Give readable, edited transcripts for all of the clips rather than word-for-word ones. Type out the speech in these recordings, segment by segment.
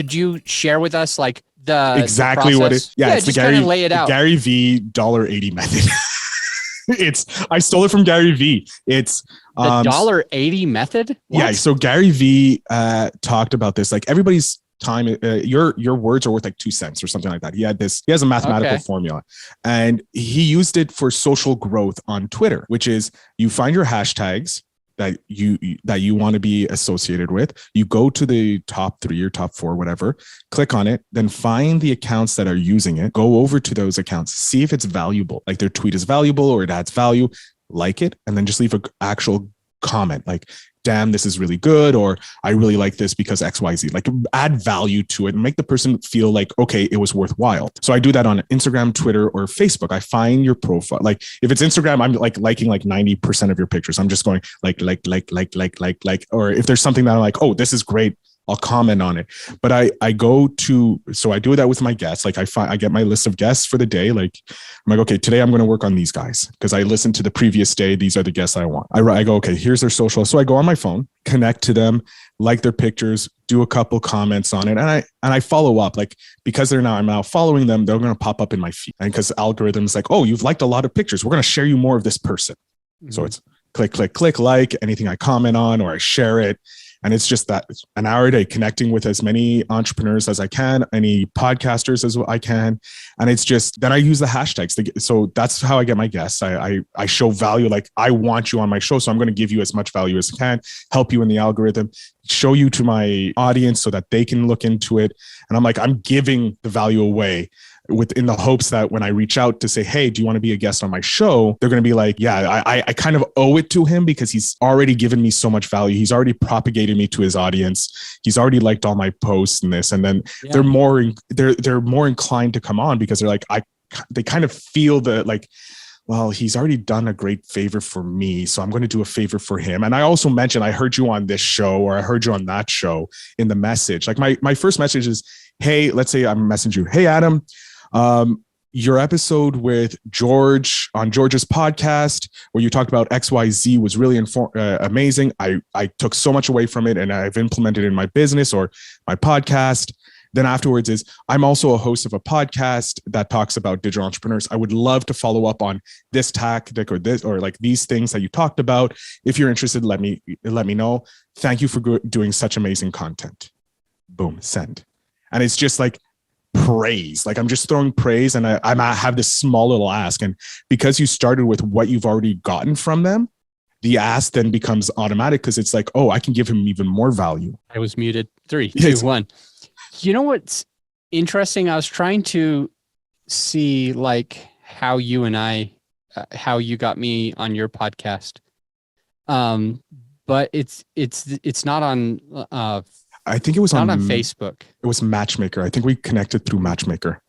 could you share with us like exactly the what it? Yeah, it's just the kind of lay it out. Gary V $1.80 method. I stole it from Gary V. It's the $1.80 method. What? Yeah, so Gary V talked about this. Like everybody's time, your words are worth like 2 cents or something like that. He has a mathematical formula, and he used it for social growth on Twitter, which is you find your hashtags that you want to be associated with. You go to the top 3 or top 4, whatever, click on it, then find the accounts that are using it, go over to those accounts, see if it's valuable, like their tweet is valuable or it adds value, like it, and then just leave an actual comment like, damn, this is really good, or I really like this because XYZ. Like add value to it and make the person feel like, okay, it was worthwhile. So I do that on Instagram, Twitter, or Facebook. I find your profile. Like if it's Instagram, I'm like liking like 90% of your pictures. I'm just going like, or if there's something that I'm like, oh, this is great, I'll comment on it. But I do that with my guests. Like I get my list of guests for the day. Like I'm like, okay, today I'm going to work on these guys because I listened to the previous day. These are the guests I want. I go, okay, here's their social. So I go on my phone, connect to them, like their pictures, do a couple comments on it. And I follow up, like, because I'm now following them, they're going to pop up in my feed. And because algorithms like, oh, you've liked a lot of pictures, we're going to share you more of this person. Mm-hmm. So it's click, like anything I comment on or I share it. And it's just that an hour a day connecting with as many entrepreneurs as I can, any podcasters as I can. And it's just, then I use the hashtags. So that's how I get my guests. I show value. Like I want you on my show. So I'm going to give you as much value as I can, help you in the algorithm, show you to my audience so that they can look into it. And I'm like, I'm giving the value away within the hopes that when I reach out to say, hey, do you want to be a guest on my show? They're going to be like, yeah, I kind of owe it to him because he's already given me so much value. He's already propagated me to his audience. He's already liked all my posts and this. And then they're more inclined to come on because they're like, they kind of feel that like, well, he's already done a great favor for me, so I'm going to do a favor for him. And I also mentioned, I heard you on this show or I heard you on that show in the message. Like my first message is, hey, let's say I'm messaging you. Hey, Adam, your episode with George on George's podcast where you talked about XYZ was really amazing. I took so much away from it and I've implemented it in my business or my podcast. Then afterwards is, I'm also a host of a podcast that talks about digital entrepreneurs. I would love to follow up on this tactic or this, or like these things that you talked about. If you're interested, let me know. Thank you for doing such amazing content. Boom, send. And it's just like praise. Like I'm just throwing praise, and I have this small little ask. And because you started with what you've already gotten from them, the ask then becomes automatic because it's like, oh, I can give him even more value. I was muted. 3, 2, 1. You know what's interesting? I was trying to see like how you and I, how you got me on your podcast. But it's not on. I think it was not on Facebook. It was Matchmaker. I think we connected through Matchmaker.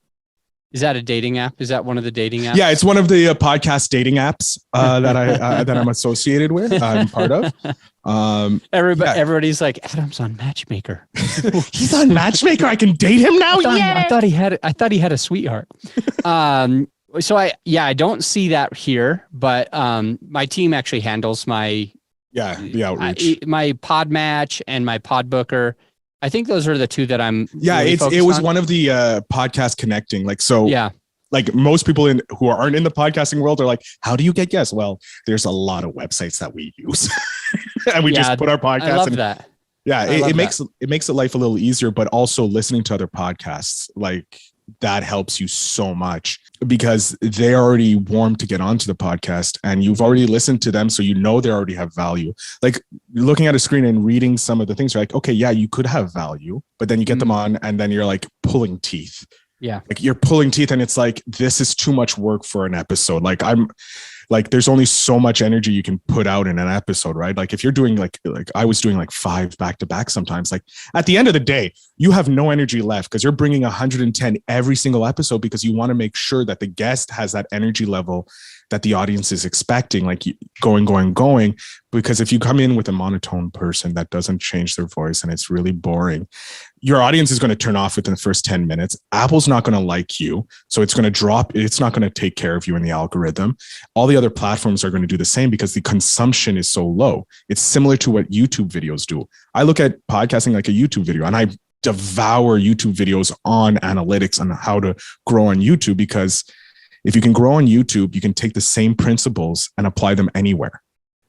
Is that a dating app? Is that one of the dating apps? Yeah, it's one of the podcast dating apps that I'm associated with. I'm part of. Everybody's like, Adam's on Matchmaker. He's on Matchmaker. I can date him now. I thought he had a sweetheart. So I don't see that here, but my team actually handles my the outreach, my Podmatch and my Podbooker. I think those are the two that I'm. Yeah, really it was on. One of the podcast connecting. Like so. Yeah. Like most people who aren't in the podcasting world are like, how do you get guests? Well, there's a lot of websites that we use, and we just put our podcast. I love that. Yeah, it makes life a little easier, but also listening to other podcasts like that helps you so much because they're already warm to get onto the podcast and you've already listened to them. So, you know, they already have value. Like looking at a screen and reading some of the things, you're like, okay, yeah, you could have value, but then you get them on and then you're like pulling teeth. Yeah. Like you're pulling teeth and it's like, this is too much work for an episode. Like there's only so much energy you can put out in an episode, right? Like if you're doing like I was doing like 5 back-to-back sometimes, like at the end of the day, you have no energy left because you're bringing 110 every single episode because you want to make sure that the guest has that energy level that the audience is expecting, like going. Because if you come in with a monotone person that doesn't change their voice and it's really boring, your audience is going to turn off within the first 10 minutes. Apple's not going to like you. So it's going to drop. It's not going to take care of you in the algorithm. All the other platforms are going to do the same because the consumption is so low. It's similar to what YouTube videos do. I look at podcasting like a YouTube video and devour YouTube videos on analytics on how to grow on YouTube, because if you can grow on YouTube, you can take the same principles and apply them anywhere,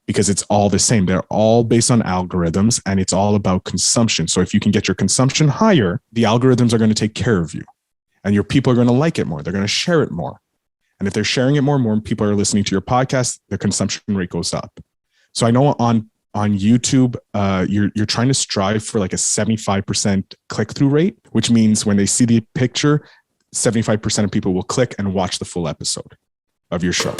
because it's all the same. They're all based on algorithms, and it's all about consumption. So if you can get your consumption higher, the algorithms are going to take care of you, and your people are going to like it more. They're going to share it more. And if they're sharing it more people are listening to your podcast, the consumption rate goes up. So I know on YouTube, you're trying to strive for like a 75% click-through rate, which means when they see the picture, 75% of people will click and watch the full episode of your show.